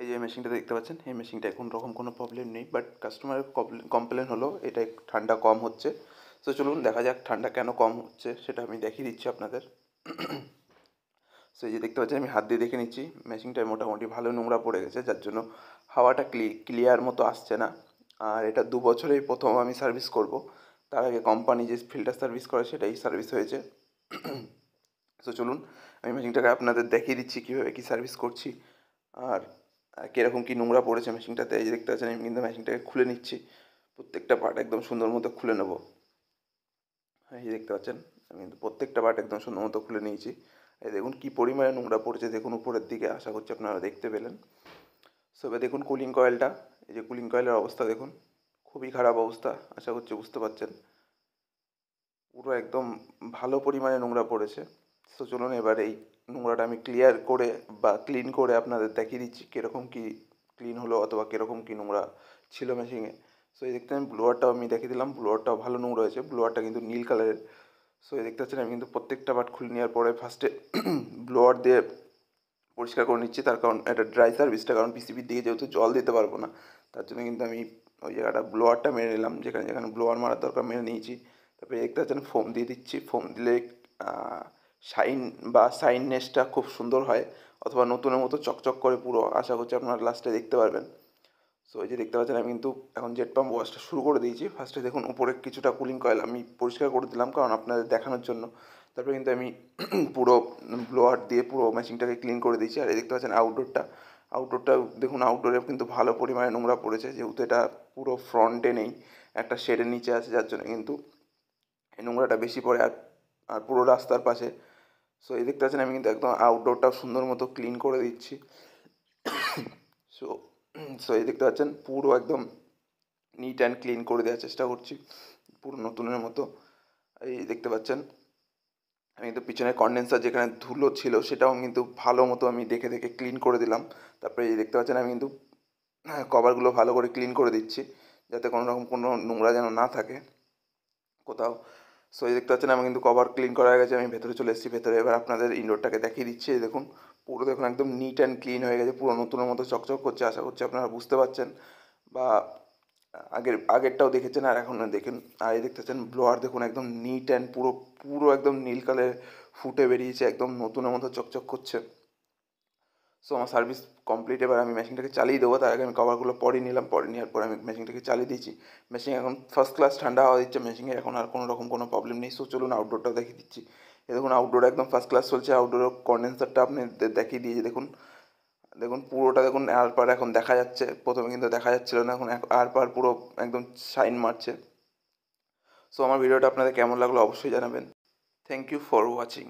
এই যে মেশিনটা দেখতে পাচ্ছেন, এই মেশিনটায় কোনো রকম কোনো প্রবলেম নেই, বাট কাস্টমারের কমপ্লেন হলো এটা ঠান্ডা কম হচ্ছে। তো চলুন দেখা যাক ঠান্ডা কেন কম হচ্ছে, সেটা আমি দেখিয়ে দিচ্ছি আপনাদের। সো এই যে দেখতে পাচ্ছেন, আমি হাত দিয়ে দেখে নিচ্ছি মেশিনটায় মোটামুটি ভালো নোংরা পড়ে গেছে, যার জন্য হাওয়াটা ক্লিয়ার মতো আসছে না। আর এটা 2 বছরেই প্রথম আমি সার্ভিস করব। তার আগে কোম্পানি যে ফিল্টার সার্ভিস করে সেটাই সার্ভিস হয়েছে। সো চলুন আমি মেশিনটাকে আপনাদের দেখিয়ে দিচ্ছি কীভাবে কী সার্ভিস করছি আর কীরকম কী নোংরা পড়েছে মেশিনটাতে। এই যে দেখতে পাচ্ছেন, আমি কিন্তু মেশিনটাকে খুলে নিচ্ছি, প্রত্যেকটা পার্ট একদম সুন্দর মতো খুলে নেব। এই যে দেখতে পাচ্ছেন, আমি কিন্তু প্রত্যেকটা পার্ট একদম সুন্দর মতো খুলে নিয়েছি। এই দেখুন কী পরিমাণে নোংরা পড়েছে, দেখুন উপরের দিকে, আশা করছি আপনারা দেখতে পেলেন। সো এবার দেখুন কুলিং কয়েলটা, এই যে কুলিং কয়েলের অবস্থা দেখুন, খুবই খারাপ অবস্থা, আশা করছি বুঝতে পারছেন। পুরো একদম ভালো পরিমাণে নোংরা পড়েছে। সো চলুন এবার এই নোংরাটা আমি ক্লিয়ার করে বা ক্লিন করে আপনাদের দেখিয়ে দিচ্ছি কীরকম কী ক্লিন হলো অথবা কীরকম কী নোংরা ছিল মেশিনে। সো এই দেখতে আমি ব্লোয়ারটাও আমি দেখিয়ে দিলাম, ব্লোয়ারটাও ভালো নোংরা হয়েছে, ব্লোয়ারটা কিন্তু নীল কালারের। সো এই দেখতে পাচ্ছেন, আমি কিন্তু প্রত্যেকটা পার্ট খুলে নেওয়ার পরে ফার্স্টে ব্লোয়ার দিয়ে পরিষ্কার করে নিচ্ছি, তার কারণ এটা ড্রাই সার্ভিসটা, কারণ পিসিবির দিকে যেহেতু জল দিতে পারবো না, তার জন্য কিন্তু আমি ওই জায়গাটা ব্লোয়ারটা মেরে নিলাম, যেখানে যেখানে ব্লোয়ার মারার দরকার মেরে নিয়েছি। তারপরে দেখতে পাচ্ছেন ফোম দিয়ে দিচ্ছি, ফোম দিলে শাইন বা শাইননেসটা খুব সুন্দর হয়, অথবা নতুনের মতো চকচক করে পুরো, আশা করছি আপনারা লাস্টে দেখতে পারবেন। সো এই যে দেখতে পাচ্ছেন, আমি কিন্তু এখন জেট পাম্প ওয়াশটা শুরু করে দিয়েছি। ফার্স্টে দেখুন উপরে কিছুটা কুলিং কয়েল আমি পরিষ্কার করে দিলাম, কারণ আপনাদের দেখানোর জন্য। তারপরে কিন্তু আমি পুরো ব্লোয়ার দিয়ে পুরো মেশিনটাকে ক্লিন করে দিয়েছি। আর এই দেখতে পাচ্ছেন আউটডোরটা দেখুন, আউটডোরে কিন্তু ভালো পরিমাণে নোংরা পড়েছে, যেহেতু এটা পুরো ফ্রন্টে নেই, একটা শেডের নিচে আছে, যার জন্য কিন্তু এই নোংরাটা বেশি পড়ে। আর পুরো রাস্তার পাশে। সো এই দেখতে পাচ্ছেন, আমি কিন্তু একদম আউটডোরটাও সুন্দর মতো ক্লিন করে দিচ্ছি। সো সো এই দেখতে পাচ্ছেন পুরো একদম নিট অ্যান্ড ক্লিন করে দেওয়ার চেষ্টা করছি, পুরো নতুনের মতো। এই দেখতে পাচ্ছেন, আমি কিন্তু পিছনে কন্ডেন্সার যেখানে ধুলো ছিল সেটাও কিন্তু ভালো মতো আমি দেখে দেখে ক্লিন করে দিলাম। তারপরে এই দেখতে পাচ্ছেন, আমি কিন্তু কভারগুলো ভালো করে ক্লিন করে দিচ্ছি, যাতে কোনো রকম কোনো নোংরা যেন না থাকে কোথাও। সো এই দেখতে পাচ্ছেন, আমি কিন্তু কভার ক্লিন করা হয়ে গেছে, আমি ভেতরে চলে এসেছি। ভেতরে এবার আপনাদের ইনডোরটাকে দেখিয়ে দিচ্ছি। এই দেখুন পুরো দেখুন একদম নিট অ্যান্ড ক্লিন হয়ে গেছে, পুরো নতুনের মতো চকচক করছে, আশা করছি আপনারা বুঝতে পারছেন বা আগেরটাও দেখেছেন আর এখন দেখেন। আর এই দেখতে পাচ্ছেন ব্লোয়ার দেখুন একদম নিট অ্যান্ড পুরো পুরো একদম নীল কালার ফুটে বেরিয়েছে, একদম নতুনের মতো চকচক করছে। সো আমার সার্ভিস কমপ্লিট, এবার আমি মেশিনটাকে চালিয়ে দেবো। তার আগে আমি কভারগুলো পরে নিলাম, পরে নেওয়ার পরে আমি মেশিনটাকে চালিয়ে দিয়েছি। মেশিন এখন ফার্স্ট ক্লাস ঠান্ডা হাওয়া দিচ্ছে, মেশিনে এখন আর কোনো রকম কোনো প্রবলেম নেই। সো চলুন আউটডোরটাও দেখিয়ে দিচ্ছি। এ দেখুন আউটডোর একদম ফার্স্ট ক্লাস চলছে, আউটডোরের কন্ডেন্সারটা আপনি দেখিয়ে দিয়েছি। দেখুন দেখুন পুরোটা দেখুন আর পার এখন দেখা যাচ্ছে, প্রথমে কিন্তু দেখা যাচ্ছিলো না, এখন আর পার পুরো একদম শাইন মারছে। সো আমার ভিডিওটা আপনাদের কেমন লাগলো অবশ্যই জানাবেন। Thank you for watching.